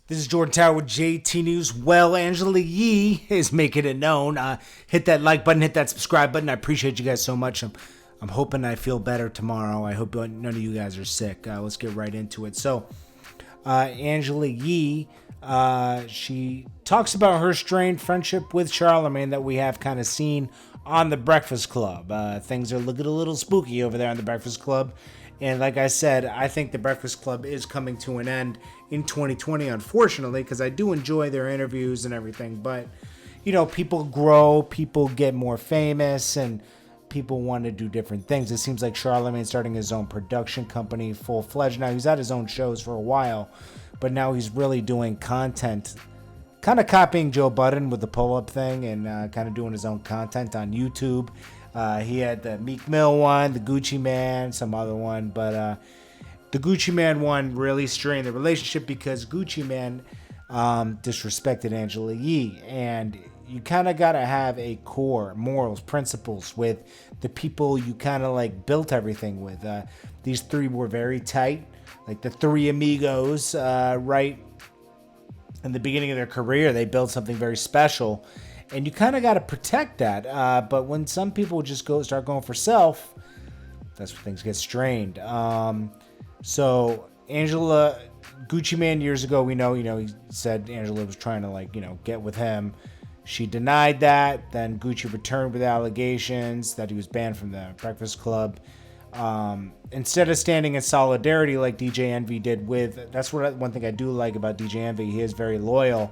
This is Jordan Tower with JT News. Well, Angela Yee is making it known. Hit that like button, hit that subscribe button. I appreciate you guys so much. I'm hoping I feel better tomorrow. I hope none of you guys are sick. Let's get right into it. So, Angela Yee, she talks about her strained friendship with Charlamagne that we have kind of seen on The Breakfast Club. Things are looking a little spooky over there on The Breakfast Club. And like I said, I think The Breakfast Club is coming to an end in 2020, unfortunately, because I do enjoy their interviews and everything. But, people grow, people get more famous, and people want to do different things. It seems like Charlamagne's starting his own production company full-fledged. Now, he's had his own shows for a while, but now he's really doing content, kind of copying Joe Budden with the pull-up thing and kind of doing his own content on YouTube. He had the Meek Mill one, the Gucci Man, some other one, but the Gucci Man one really strained the relationship because Gucci Man disrespected Angela Yee, and you kind of got to have a core morals, principles with the people you kind of like built everything with. These three were very tight, like the three amigos, right in the beginning of their career. They built something very special. And you kind of got to protect that. But when some people just start going for self, that's when things get strained. So Angela, Gucci Man years ago, we know, he said Angela was trying to get with him. She denied that. Then Gucci returned with allegations that he was banned from the Breakfast Club. Instead of standing in solidarity like DJ Envy did that's one thing I do like about DJ Envy. He is very loyal.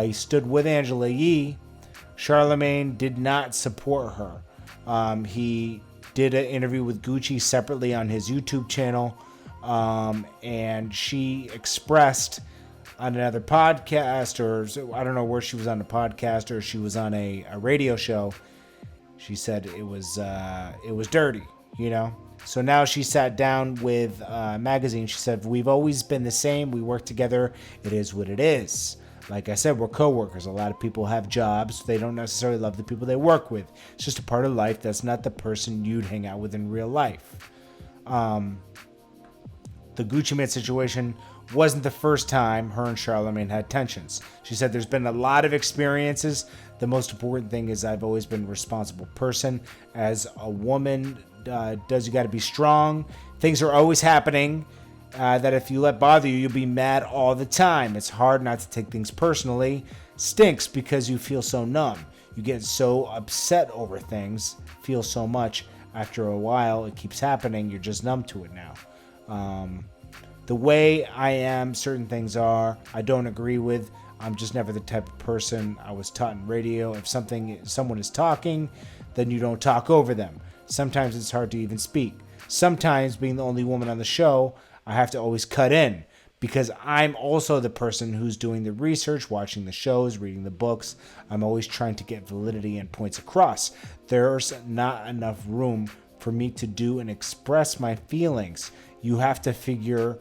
He stood with Angela Yee. Charlamagne did not support her. He did an interview with Gucci separately on his YouTube channel, and she expressed on another podcast, or I don't know where she was on the podcast or she was on a radio show. She said it was dirty, So now she sat down with a magazine. She said, "We've always been the same. We work together. It is what it is." Like I said, we're co-workers. A lot of people have jobs. They don't necessarily love the people they work with. It's just a part of life. That's not the person you'd hang out with in real life. The Gucci Mane situation wasn't the first time her and Charlamagne had tensions. She said there's been a lot of experiences. The most important thing is I've always been a responsible person. As a woman does, you got to be strong. Things are always happening. That if you let bother you, you'll be mad all the time. It's hard not to take things personally. Stinks because you feel so numb. You get so upset over things, feel so much. After a while, it keeps happening. You're just numb to it now. The way I am, certain things are, I don't agree with. I'm just never the type of person. I was taught in radio, if someone is talking, then you don't talk over them. Sometimes it's hard to even speak. Sometimes, being the only woman on the show, I have to always cut in because I'm also the person who's doing the research, watching the shows, reading the books. I'm always trying to get validity and points across. There's not enough room for me to do and express my feelings. You have to figure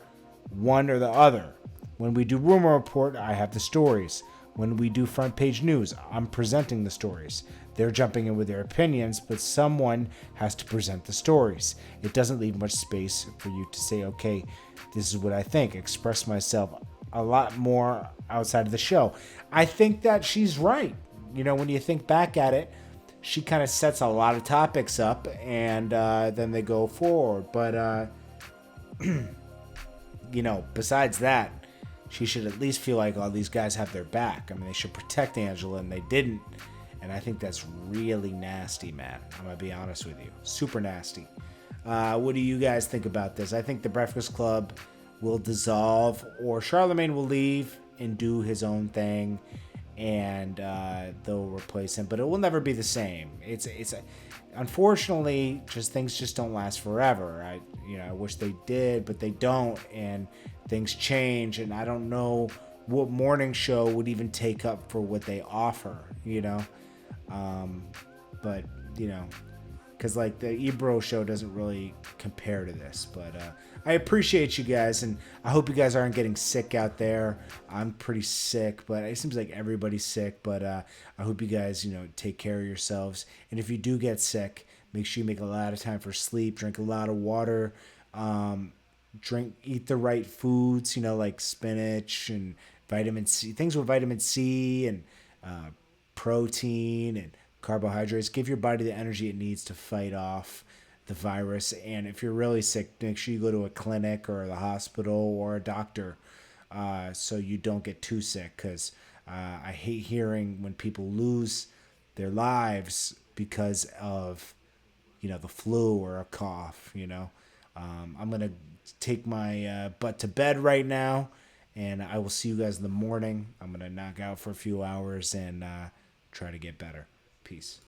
one or the other. When we do Rumor Report, I have the stories. When we do front page news, I'm presenting the stories. They're jumping in with their opinions, but someone has to present the stories. It doesn't leave much space for you to say, okay, this is what I think, express myself a lot more outside of the show. I think that she's right. When you think back at it, she kind of sets a lot of topics up and then they go forward. But, besides that, she should at least feel like all these guys have their back. I mean, they should protect Angela, and they didn't. And I think that's really nasty, man. I'm going to be honest with you. Super nasty. What do you guys think about this? I think the Breakfast Club will dissolve, or Charlamagne will leave and do his own thing, and they'll replace him. But it will never be the same. Unfortunately, things just don't last forever. I wish they did, but they don't, and things change, and I don't know what morning show would even take up for what they offer, but because the Ebro show doesn't really compare to this. But I appreciate you guys, and I hope you guys aren't getting sick out there. I'm pretty sick, but it seems like everybody's sick. But I hope you guys take care of yourselves, and if you do get sick, make sure you make a lot of time for sleep, drink a lot of water, eat the right foods, like spinach and vitamin C, things with vitamin C and uh, protein and carbohydrates. Give your body the energy it needs to fight off the virus. And if you're really sick, make sure you go to a clinic or the hospital or a doctor so you don't get too sick. Because I hate hearing when people lose their lives because of the flu or a cough. I'm gonna take my butt to bed right now, and I will see you guys in the morning. I'm gonna knock out for a few hours and try to get better. Peace.